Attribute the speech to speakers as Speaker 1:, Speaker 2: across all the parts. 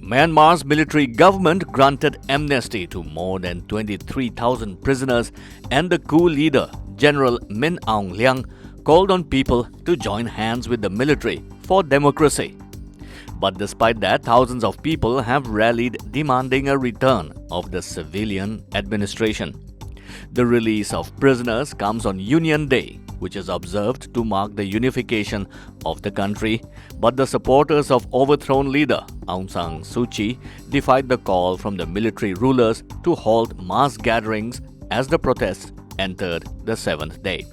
Speaker 1: Myanmar's military government granted amnesty to more than 23,000 prisoners, and the coup leader, General Min Aung Hlaing, called on people to join hands with the military for democracy. But despite that, thousands of people have rallied demanding a return of the civilian administration. The release of prisoners comes on Union Day, which is observed to mark the unification of the country, but the supporters of overthrown leader Aung San Suu Kyi defied the call from the military rulers to halt mass gatherings as the protests entered the seventh day.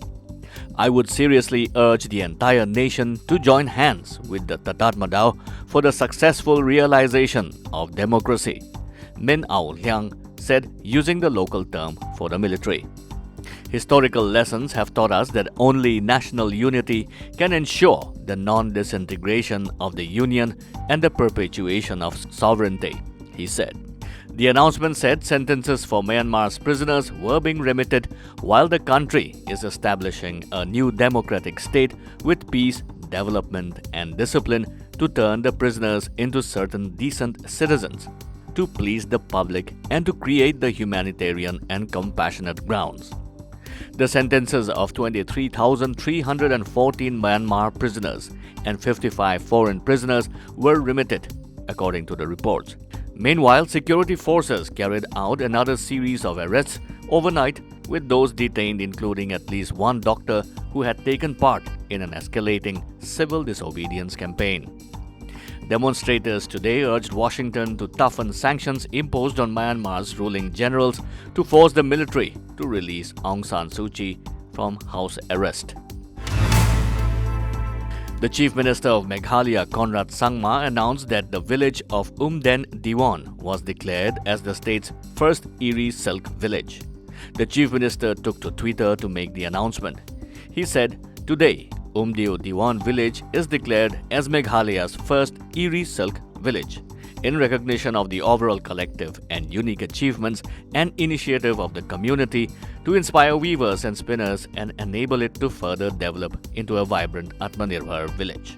Speaker 1: I would seriously urge the entire nation to join hands with the Tatmadaw for the successful realization of democracy, Min Aung Hlaing said, using the local term for the military. Historical lessons have taught us that only national unity can ensure the non-disintegration of the Union and the perpetuation of sovereignty, he said. The announcement said sentences for Myanmar's prisoners were being remitted while the country is establishing a new democratic state with peace, development, and discipline to turn the prisoners into certain decent citizens, to please the public, and to create the humanitarian and compassionate grounds. The sentences of 23,314 Myanmar prisoners and 55 foreign prisoners were remitted, according to the reports. Meanwhile, security forces carried out another series of arrests overnight, with those detained including at least one doctor who had taken part in an escalating civil disobedience campaign. Demonstrators today urged Washington to toughen sanctions imposed on Myanmar's ruling generals to force the military to release Aung San Suu Kyi from house arrest. The Chief Minister of Meghalaya, Conrad Sangma, announced that the village of Umden Diwan was declared as the state's first Eri Silk village. The Chief Minister took to Twitter to make the announcement. He said, "Today, Umdeo Diwan village is declared as Meghalaya's first Eri Silk village, in recognition of the overall collective and unique achievements and initiative of the community to inspire weavers and spinners and enable it to further develop into a vibrant Atmanirbhar village."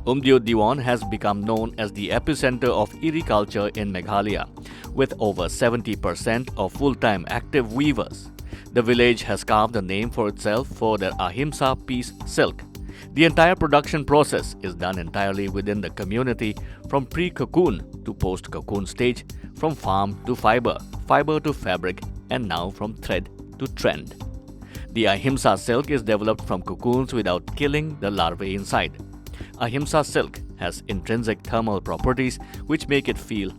Speaker 1: Umdeo Diwan has become known as the epicenter of Eri culture in Meghalaya, with over 70% of full-time active weavers. The village has carved a name for itself for their Ahimsa peace silk. The entire production process is done entirely within the community, from pre-cocoon to post-cocoon stage, from farm to fiber, fiber to fabric, and now from thread to trend. The Ahimsa silk is developed from cocoons without killing the larvae inside. Ahimsa silk has intrinsic thermal properties which make it feel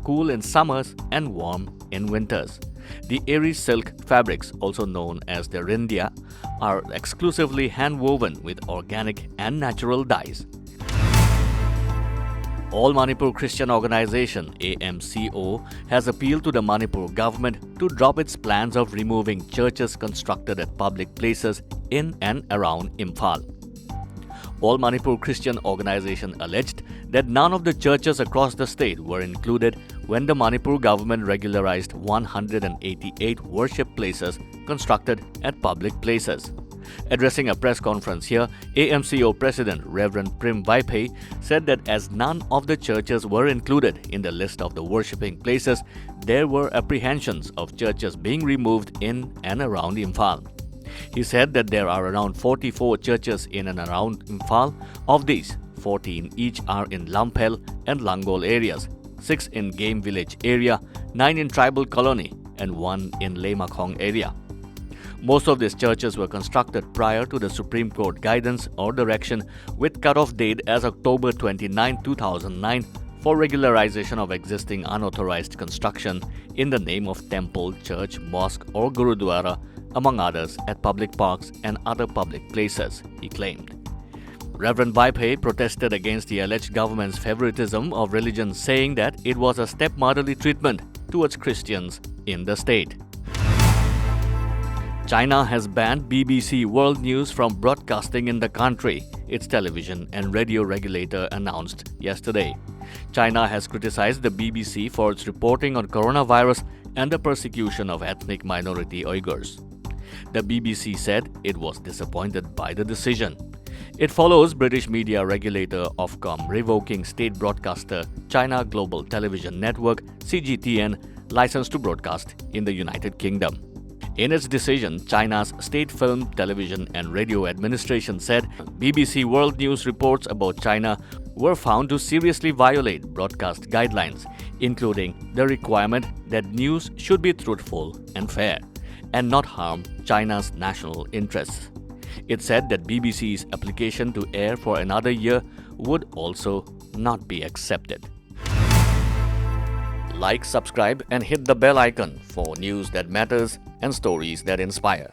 Speaker 1: cool in summers and warm in winters. The Eri silk fabrics, also known as the rindia, are exclusively hand-woven with organic and natural dyes. All Manipur Christian Organization AMCO has appealed to the Manipur government to drop its plans of removing churches constructed at public places in and around Imphal. All Manipur Christian Organization alleged that none of the churches across the state were included when the Manipur government regularized 188 worship places constructed at public places. Addressing a press conference here, AMCO President Reverend Prim Vaipe said that as none of the churches were included in the list of the worshipping places, there were apprehensions of churches being removed in and around Imphal. He said that there are around 44 churches in and around Imphal. Of these, 14 each are in Lampel and Langol areas, 6 in Game Village area, 9 in Tribal Colony, and 1 in Lemakhong area. Most of these churches were constructed prior to the Supreme Court guidance or direction, with cutoff date as October 29, 2009 for regularization of existing unauthorized construction in the name of temple, church, mosque or gurudwara, among others, at public parks and other public places, he claimed. Reverend Vaipe protested against the alleged government's favoritism of religion, saying that it was a stepmotherly treatment towards Christians in the state. China has banned BBC World News from broadcasting in the country, its television and radio regulator announced yesterday. China has criticized the BBC for its reporting on coronavirus and the persecution of ethnic minority Uyghurs. The BBC said it was disappointed by the decision. It follows British media regulator Ofcom revoking state broadcaster China Global Television Network (CGTN) license to broadcast in the United Kingdom. In its decision, China's State Film, Television and Radio Administration said BBC World News reports about China were found to seriously violate broadcast guidelines, including the requirement that news should be truthful and fair and not harm China's national interests. It said that BBC's application to air for another year would also not be accepted. Like, subscribe, and hit the bell icon for news that matters and stories that inspire.